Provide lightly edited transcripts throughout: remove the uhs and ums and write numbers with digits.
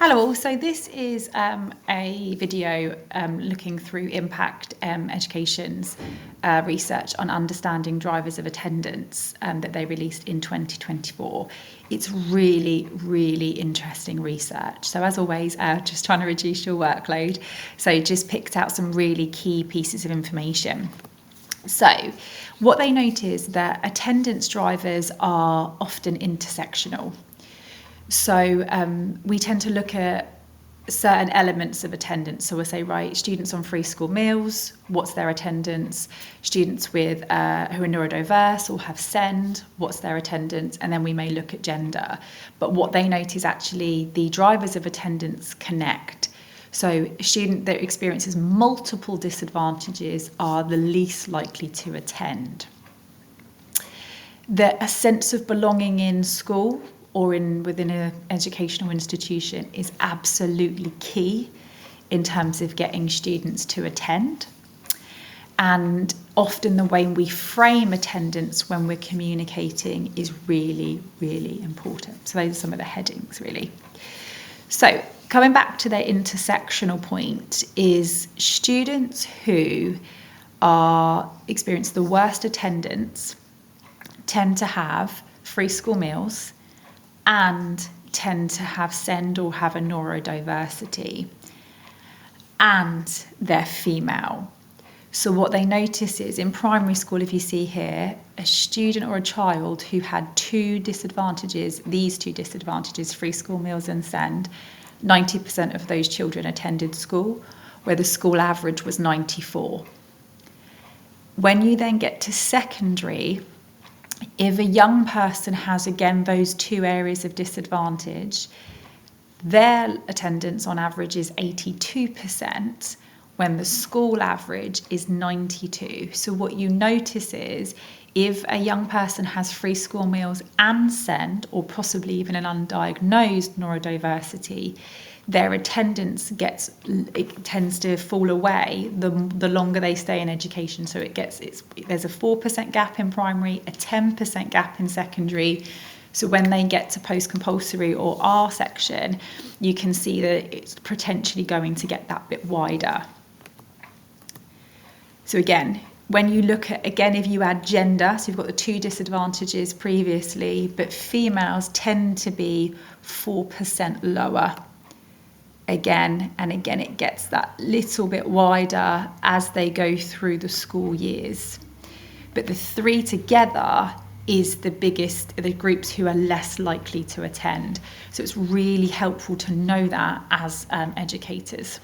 Hello, so this is a video looking through Impact Education's research on understanding drivers of attendance that they released in 2024. It's really, really interesting research. So as always, just trying to reduce your workload. So just picked out some really key pieces of information. So what they note is that attendance drivers are often intersectional. So we tend to look at certain elements of attendance. So we'll say, right, students on free school meals, what's their attendance? Students with who are neurodiverse or have SEND, what's their attendance? And then we may look at gender. But what they note is actually the drivers of attendance connect. So a student that experiences multiple disadvantages are the least likely to attend. A sense of belonging in school or within an educational institution is absolutely key in terms of getting students to attend. And often the way we frame attendance when we're communicating is really, really important. So those are some of the headings, really. So coming back to their intersectional point is students who experience the worst attendance tend to have free school meals and tend to have SEND or have a neurodiversity, and they're female. So what they notice is in primary school, if you see here, a student or a child who had these two disadvantages, free school meals and SEND, 90% of those children attended school, where the school average was 94. When you then get to secondary, if a young person has, again, those two areas of disadvantage, their attendance on average is 82%, when the school average is 92%. So what you notice is if a young person has free school meals and SEND, or possibly even an undiagnosed neurodiversity, their attendance tends to fall away the longer they stay in education. So there's a 4% gap in primary, a 10% gap in secondary. So when they get to post-compulsory or R section, you can see that it's potentially going to get that bit wider. So again, when you look at, if you add gender, so you've got the two disadvantages previously, but females tend to be 4% lower. Again, it gets that little bit wider as they go through the school years. But the three together is the groups who are less likely to attend. So it's really helpful to know that as educators.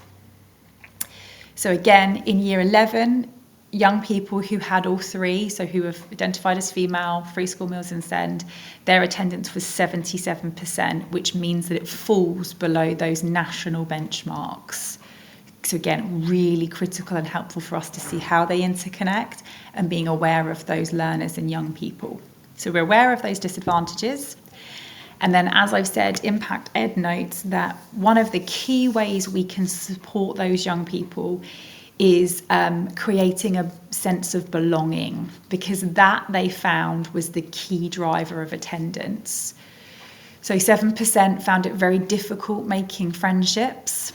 So again, in year 11, young people who had all three, so who have identified as female, free school meals and SEND, their attendance was 77%, which means that it falls below those national benchmarks. So again, really critical and helpful for us to see how they interconnect and being aware of those learners and young people. So we're aware of those disadvantages. And then, as I've said, ImpactEd notes that one of the key ways we can support those young people is creating a sense of belonging, because that, they found, was the key driver of attendance. So 7% found it very difficult making friendships,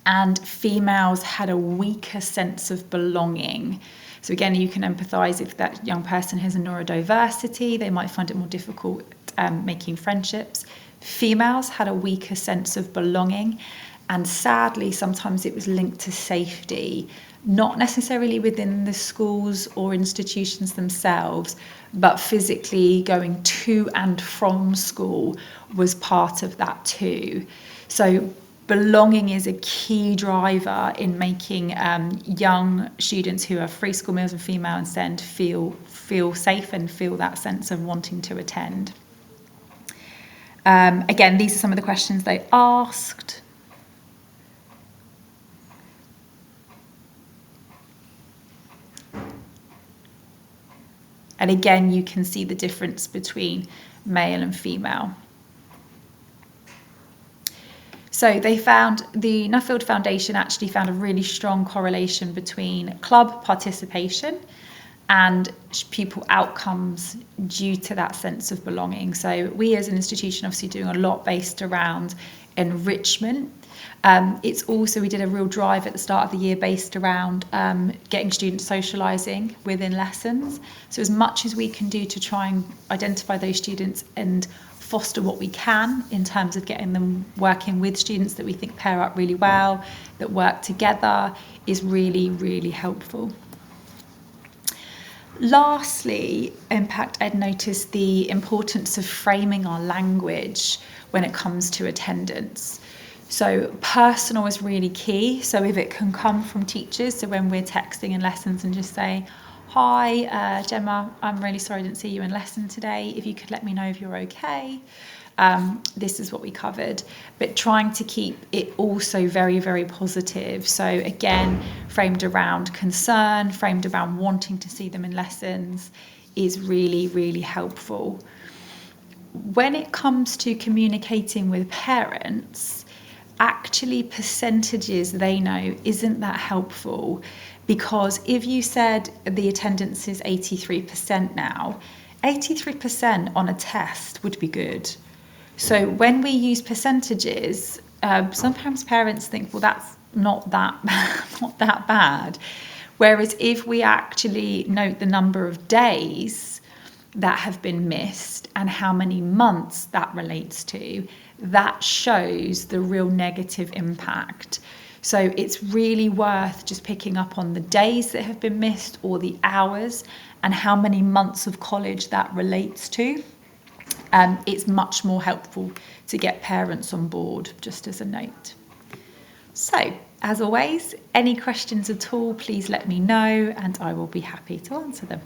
and females had a weaker sense of belonging. So again, you can empathise if that young person has a neurodiversity, they might find it more difficult making friendships. Females had a weaker sense of belonging. And sadly, sometimes it was linked to safety, not necessarily within the schools or institutions themselves, but physically going to and from school was part of that too. So belonging is a key driver in making young students who are free school meals and female and SEND feel safe and feel that sense of wanting to attend. Again, these are some of the questions they asked. And again, you can see the difference between male and female. So they found, the Nuffield Foundation actually found a really strong correlation between club participation and pupil outcomes due to that sense of belonging. So we as an institution obviously doing a lot based around enrichment. It's also, we did a real drive at the start of the year based around getting students socialising within lessons. So as much as we can do to try and identify those students and foster what we can in terms of getting them working with students that we think pair up really well, that work together, is really, really helpful. Lastly, ImpactEd noticed the importance of framing our language when it comes to attendance. So personal is really key. So if it can come from teachers, so when we're texting in lessons and just say, hi, Gemma, I'm really sorry I didn't see you in lesson today. If you could let me know if you're okay. This is what we covered, but trying to keep it also very, very positive. So again, framed around concern, framed around wanting to see them in lessons is really, really helpful. When it comes to communicating with parents, actually percentages they know isn't that helpful, because if you said the attendance is 83% now, 83% on a test would be good. So when we use percentages, sometimes parents think, well, that's not that not that bad. Whereas if we actually note the number of days that have been missed and how many months that relates to, that shows the real negative impact. So it's really worth just picking up on the days that have been missed or the hours and how many months of college that relates to. It's much more helpful to get parents on board, just as a note. So, as always, any questions at all, please let me know and I will be happy to answer them.